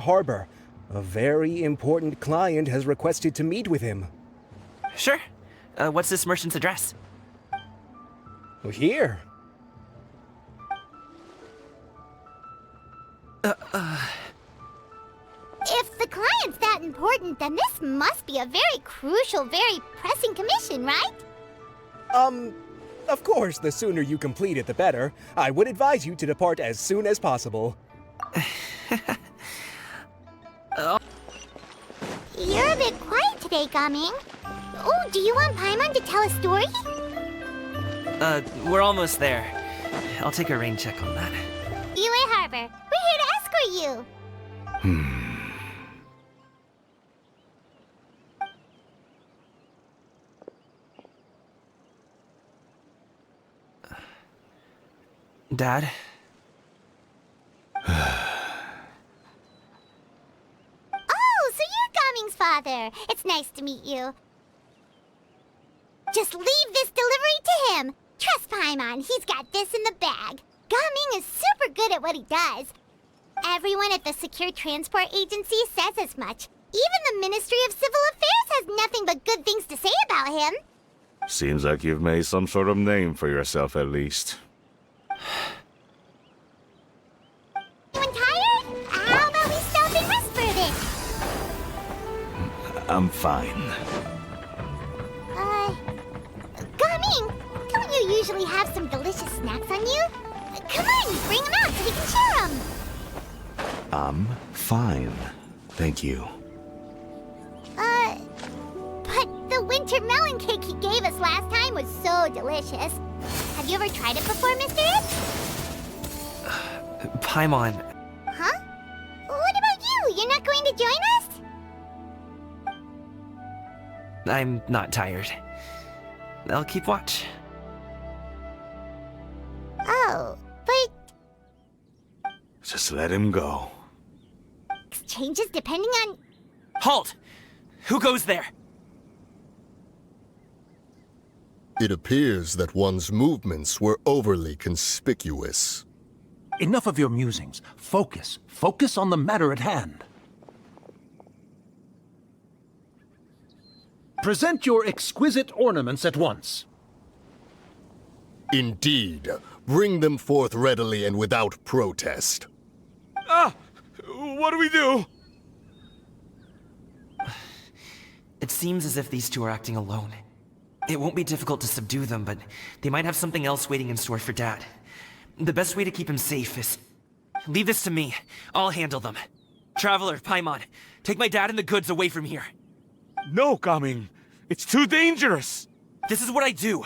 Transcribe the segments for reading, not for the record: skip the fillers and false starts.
Harbor. A very important client has requested to meet with him. Sure. What's this merchant's address? Here. If the client's that important, then this must be a very crucial, very pressing commission, right? Of course, the sooner you complete it, the better. I would advise you to depart as soon as possible. You're a bit quiet today, Gaming. Oh, do you want Paimon to tell a story? We're almost there. I'll take a rain check on that. Yoohoo Harbor, we're here to escort you. Dad? Oh, so you're Gaming's father. It's nice to meet you. Just leave this delivery to him. Trust Paimon, he's got this in the bag. Gaming is super good at what he does. Everyone at the Secure Transport Agency says as much. Even the Ministry of Civil Affairs has nothing but good things to say about him. Seems like you've made some sort of name for yourself at least. Anyone tired? How about we stop and rest for a bit? I'm fine. Gaming, don't you usually have some delicious snacks on you? Come on, bring them out so we can share them. I'm fine. Thank you. But the winter melon cake he gave us last time was so delicious. Have you ever tried it before, Mr. Ip? Paimon. Huh? What about you? You're not going to join us? I'm not tired. I'll keep watch. Oh, but Just let him go. exchanges depending on... Halt! Who goes there? It appears that one's movements were overly conspicuous. Enough of your musings. Focus. Focus on the matter at hand. Present your exquisite ornaments at once. Indeed. Bring them forth readily and without protest. What do we do? It seems as if these two are acting alone. It won't be difficult to subdue them, but they might have something else waiting in store for Dad. The best way to keep him safe is... leave this to me. I'll handle them. Traveler, Paimon, take my dad and the goods away from here. No, Gaming. It's too dangerous. This is what I do.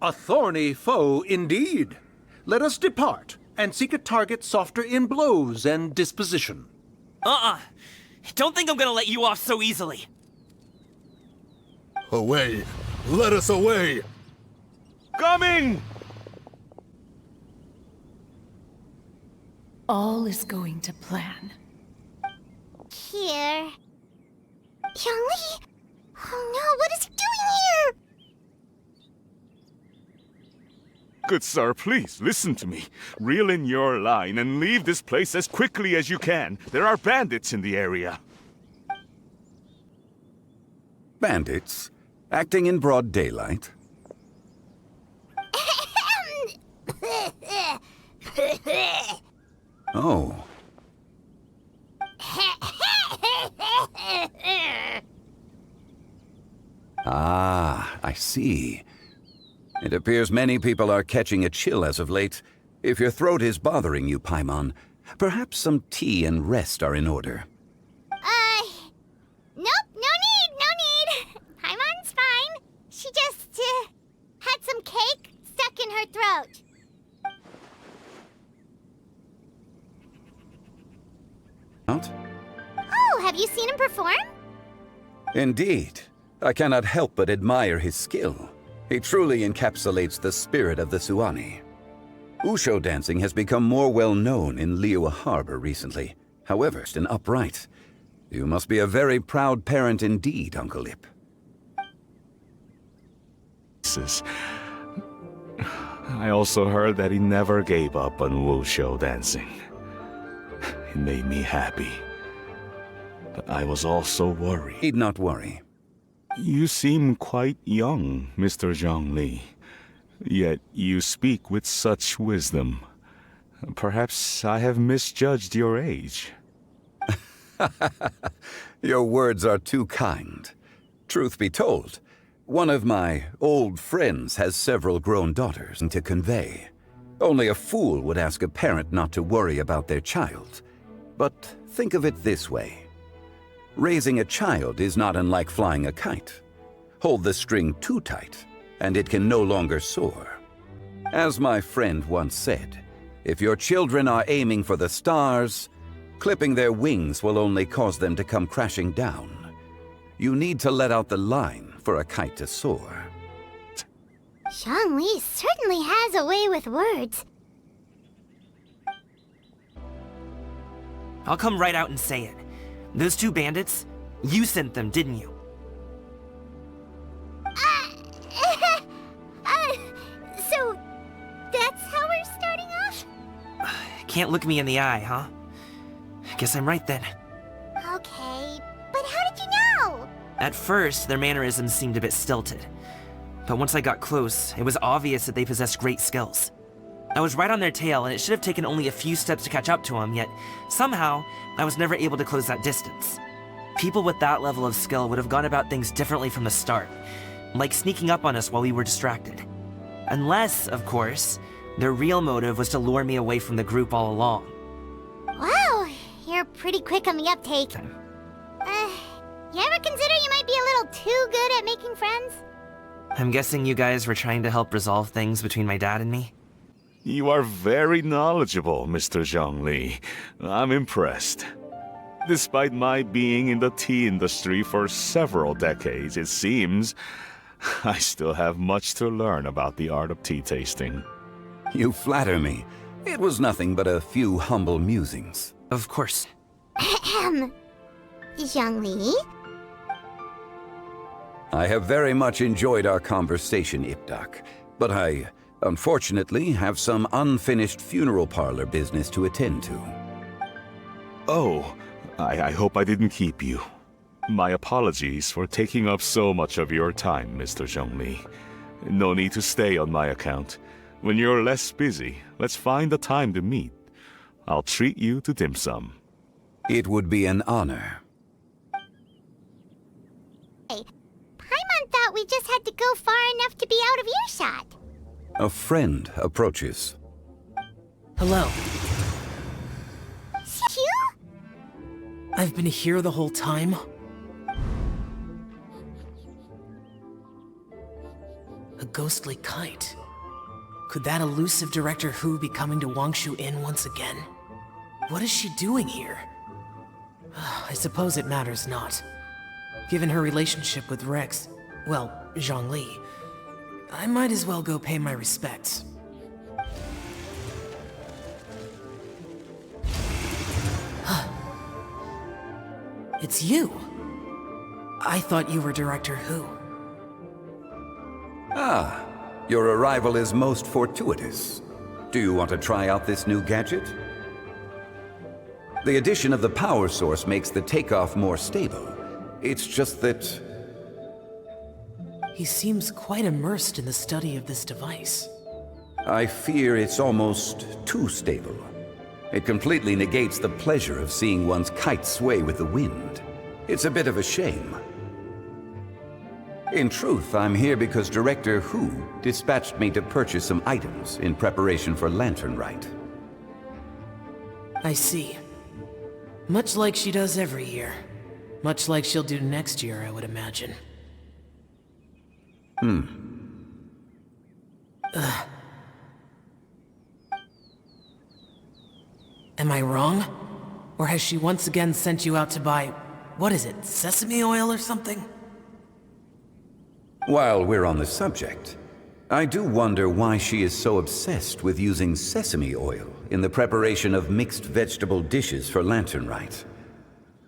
A thorny foe indeed. Let us depart and seek a target softer in blows and disposition. Don't think I'm gonna let you off so easily. Away! Let us away! Gaming! All is going to plan. Here. Zhongli? Oh no, what is he doing here? Good sir, please, listen to me. Reel in your line and leave this place as quickly as you can. There are bandits in the area. Bandits? Acting in broad daylight? Oh. Ah, I see. It appears many people are catching a chill as of late. If your throat is bothering you, Paimon, perhaps some tea and rest are in order. Nope, no need. Paimon's fine. She just, had some cake stuck in her throat. Out? Oh, have you seen him perform? Indeed. I cannot help but admire his skill. He truly encapsulates the spirit of the Suani. Usho dancing has become more well known in Liyue Harbor recently. However, and upright. You must be a very proud parent indeed, Uncle Yip. I also heard that he never gave up on wushou dancing. It made me happy. But I was also worried. Need not worry. You seem quite young, Mr. Zhongli. Yet you speak with such wisdom. Perhaps I have misjudged your age. Your words are too kind. Truth be told, one of my old friends has several grown daughters to convey. Only a fool would ask a parent not to worry about their child. But think of it this way. Raising a child is not unlike flying a kite. Hold the string too tight, and it can no longer soar. As my friend once said, if your children are aiming for the stars, clipping their wings will only cause them to come crashing down. You need to let out the line for a kite to soar. Zhongli certainly has a way with words. I'll come right out and say it. Those two bandits, you sent them, didn't you? So that's how we're starting off? Can't look me in the eye, huh? Guess I'm right then. Okay, but how did you know? At first, their mannerisms seemed a bit stilted. But once I got close, it was obvious that they possessed great skills. I was right on their tail, and it should have taken only a few steps to catch up to them, yet somehow, I was never able to close that distance. People with that level of skill would have gone about things differently from the start, like sneaking up on us while we were distracted. Unless, of course, their real motive was to lure me away from the group all along. Wow, you're pretty quick on the uptake. You ever consider you might be a little too good at making friends? I'm guessing you guys were trying to help resolve things between my dad and me? You are very knowledgeable, Mr. Zhongli. I'm impressed. Despite my being in the tea industry for several decades, it seems I still have much to learn about the art of tea tasting. You flatter me. It was nothing but a few humble musings. Of course. Zhongli? I have very much enjoyed our conversation, Ipdak, but I, unfortunately, have some unfinished funeral parlor business to attend to. Oh, I hope I didn't keep you. My apologies for taking up so much of your time, Mr. Zhongli. No need to stay on my account. When you're less busy, let's find a time to meet. I'll treat you to dim sum. It would be an honor. Hey, Paimon thought we just had to go far enough to be out of earshot. A friend approaches. Hello. Xiao? I've been here the whole time? A ghostly kite. Could that elusive Director Hu be coming to Wangshu Inn once again? What is she doing here? I suppose it matters not. Given her relationship with Rex, well, Zhongli, I might as well go pay my respects. It's you! I thought you were Director Hu. Ah, your arrival is most fortuitous. Do you want to try out this new gadget? The addition of the power source makes the takeoff more stable. It's just that... He seems quite immersed in the study of this device. I fear it's almost too stable. It completely negates the pleasure of seeing one's kite sway with the wind. It's a bit of a shame. In truth, I'm here because Director Hu dispatched me to purchase some items in preparation for Lantern Rite. I see. Much like she does every year. Much like she'll do next year, I would imagine. Am I wrong? Or has she once again sent you out to buy, what is it, sesame oil or something? While we're on the subject, I do wonder why she is so obsessed with using sesame oil in the preparation of mixed vegetable dishes for Lantern Rite.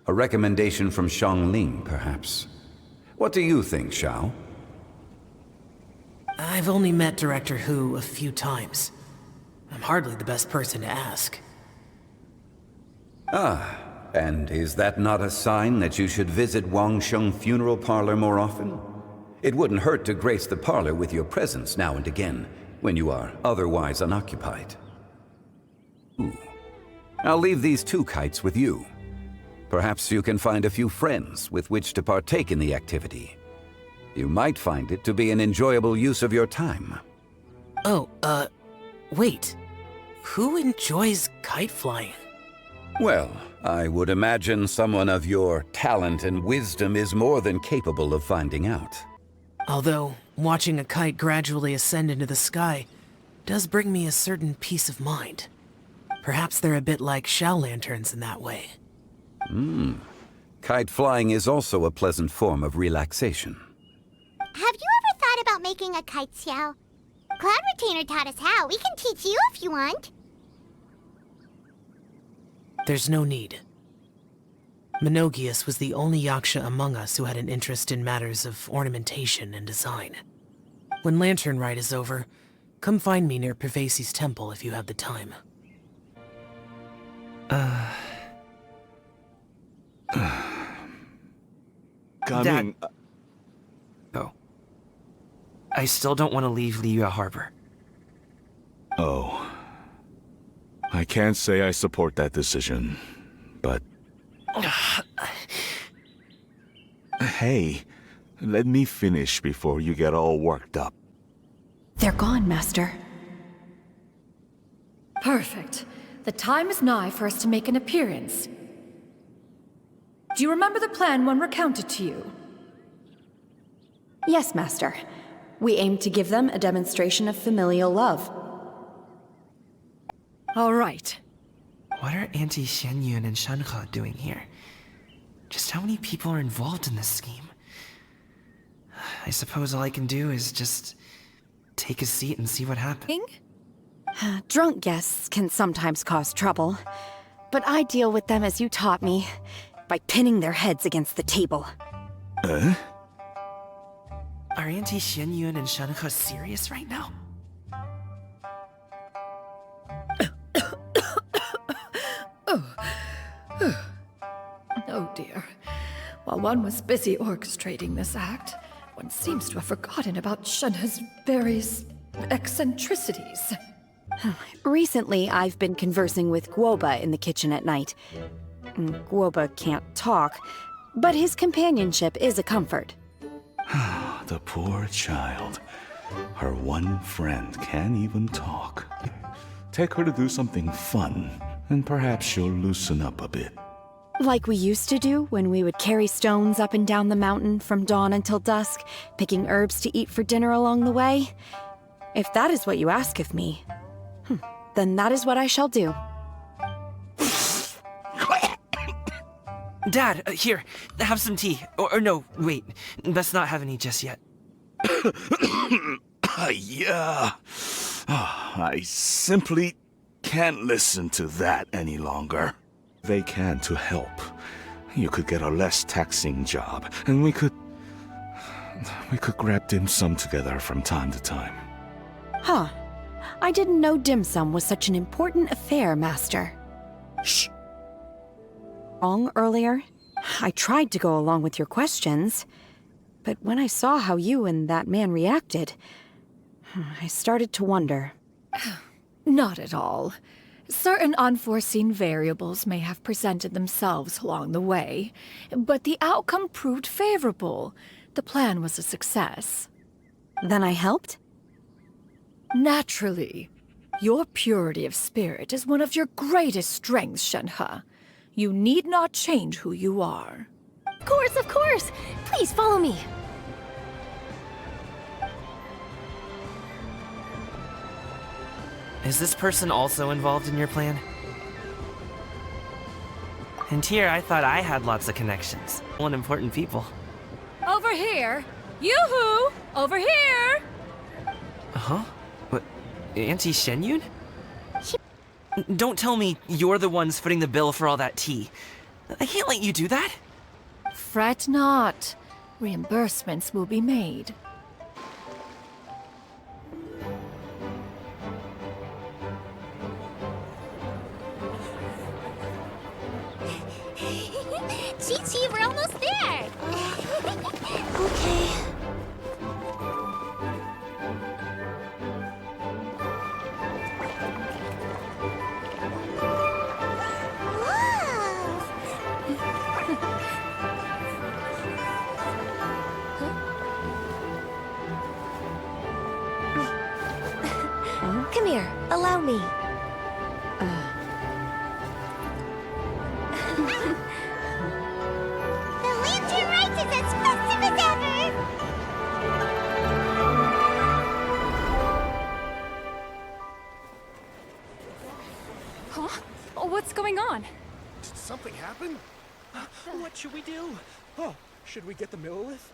A recommendation from Xiangling, perhaps. What do you think, Xiao? I've only met Director Hu a few times. I'm hardly the best person to ask. Ah, and is that not a sign that you should visit Wangsheng Funeral Parlor more often? It wouldn't hurt to grace the parlor with your presence now and again, when you are otherwise unoccupied. Ooh. I'll leave these 2 kites with you. Perhaps you can find a few friends with which to partake in the activity. You might find it to be an enjoyable use of your time. Oh, wait. Who enjoys kite flying? Well, I would imagine someone of your talent and wisdom is more than capable of finding out. Although, watching a kite gradually ascend into the sky does bring me a certain peace of mind. Perhaps they're a bit like Xiao lanterns in that way. Kite flying is also a pleasant form of relaxation. Have you ever thought about making a kite, Xiao? Cloud Retainer taught us how. We can teach you if you want. There's no need. Menogias was the only yaksha among us who had an interest in matters of ornamentation and design. When Lantern Rite is over, come find me near Pervasi's temple if you have the time. Coming. Oh. I still don't want to leave Liyue Harbor. Oh. I can't say I support that decision, but... Hey, let me finish before you get all worked up. They're gone, Master. Perfect. The time is nigh for us to make an appearance. Do you remember the plan one recounted to you? Yes, Master. We aim to give them a demonstration of familial love. All right. What are Auntie Xianyun and Shenhe doing here? Just how many people are involved in this scheme? I suppose all I can do is just take a seat and see what happens. Drunk guests can sometimes cause trouble, but I deal with them as you taught me, by pinning their heads against the table. Are Auntie Xianyun and Shenhe serious right now? Oh dear. While one was busy orchestrating this act, one seems to have forgotten about Shenhe's various eccentricities. Recently, I've been conversing with Guoba in the kitchen at night. Guoba can't talk, but his companionship is a comfort. The poor child. Her one friend can't even talk. Take her to do something fun, and perhaps she'll loosen up a bit. Like we used to do when we would carry stones up and down the mountain from dawn until dusk, picking herbs to eat for dinner along the way. If that is what you ask of me, then that is what I shall do. Dad, here, have some tea. Or no, wait, let's not have any just yet. Yeah. I simply can't listen to that any longer. They can to help. You could get a less taxing job, and we could grab dim sum together from time to time. Huh. I didn't know dim sum was such an important affair, Master. Shh. Wrong earlier? I tried to go along with your questions, but when I saw how you and that man reacted, I started to wonder. Not at all. Certain unforeseen variables may have presented themselves along the way, but the outcome proved favorable. The plan was a success. Then I helped? Naturally. Your purity of spirit is one of your greatest strengths, Shenhe. You need not change who you are. Of course! Please follow me! Is this person also involved in your plan? And here I thought I had lots of connections. One important people. Over here! Yoohoo! Over here! Huh? What? Auntie Xianyun? Don't tell me you're the ones footing the bill for all that tea. I can't let you do that. Fret not. Reimbursements will be made. Chi-Chi, we're almost there! Okay. Come here, allow me. The Lantern Rite is as festive as ever! Huh? What's going on? Did something happen? What should we do? Oh, should we get the Millilith?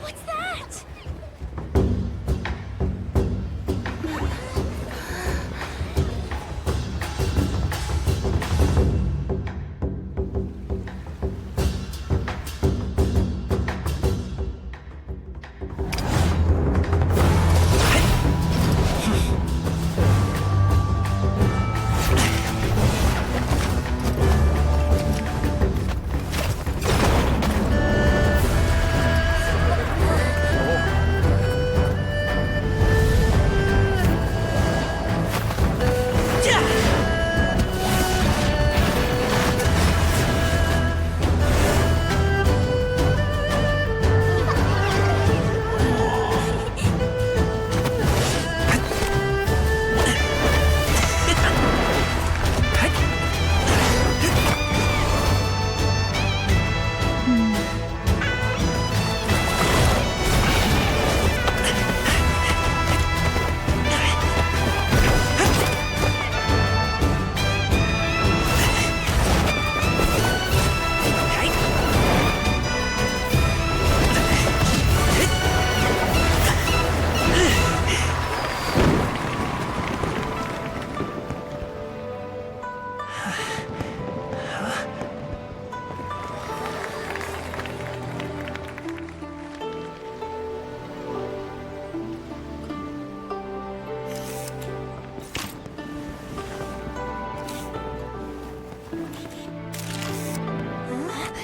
What's that?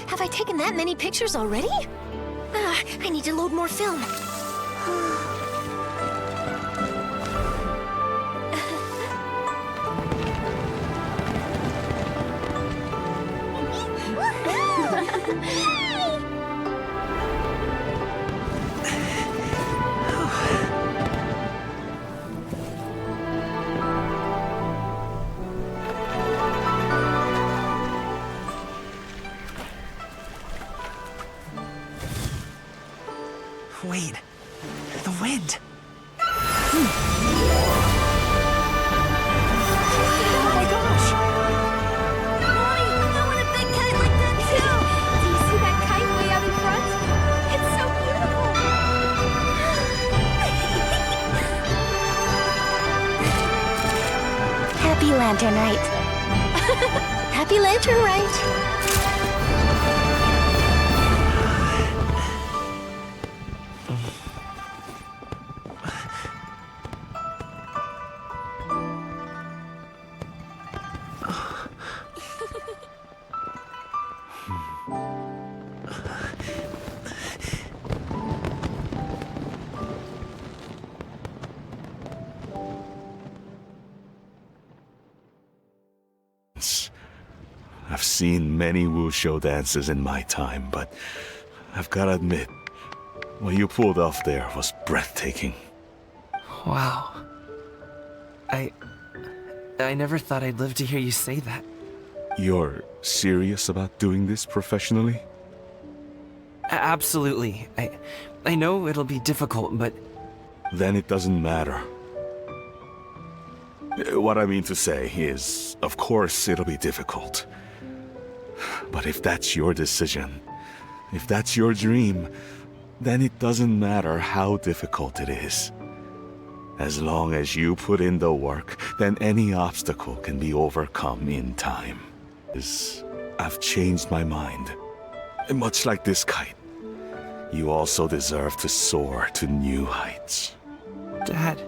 Have I taken that many pictures already? I need to load more film. Wait, the wind. Oh my gosh! Mommy, I want a big kite like that too! Do you see that kite way out in front? It's so beautiful! Happy Lantern Rite. Happy Lantern Rite. I've seen many wuxia dances in my time, but I've gotta admit, what you pulled off there was breathtaking. Wow. I never thought I'd live to hear you say that. You're serious about doing this professionally? Absolutely. I know it'll be difficult, but... Then it doesn't matter. What I mean to say is, of course it'll be difficult. But if that's your decision, if that's your dream, then it doesn't matter how difficult it is. As long as you put in the work, then any obstacle can be overcome in time. I've changed my mind. Much like this kite, you also deserve to soar to new heights. Dad...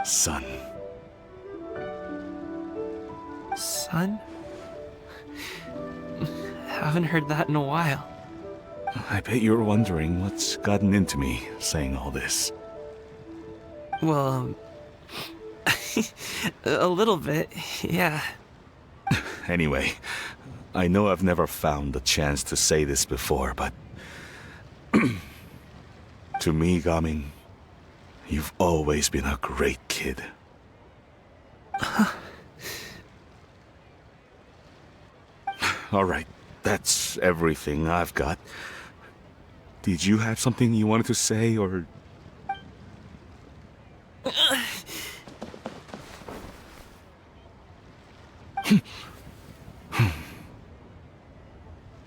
son. Son? Haven't heard that in a while. I bet you're wondering what's gotten into me saying all this. Well, a little bit, yeah. Anyway, I know I've never found the chance to say this before, but to me, Gaming, you've always been a great kid. All right, that's everything I've got. Did you have something you wanted to say, or...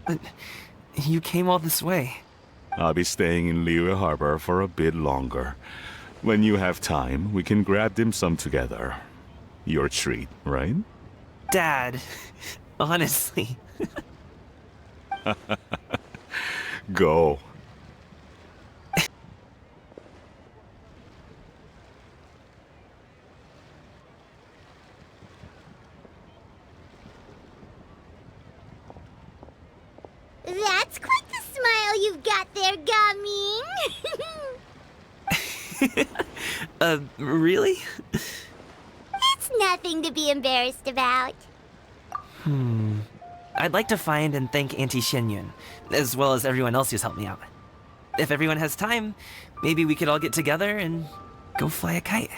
But you came all this way. I'll be staying in Liyue Harbor for a bit longer. When you have time, we can grab dim sum together. Your treat, right? Dad, honestly. Go. That's quite the smile you've got there, Gaming. Really? It's nothing to be embarrassed about. I'd like to find and thank Auntie Xianyun, as well as everyone else who's helped me out. If everyone has time, maybe we could all get together and go fly a kite.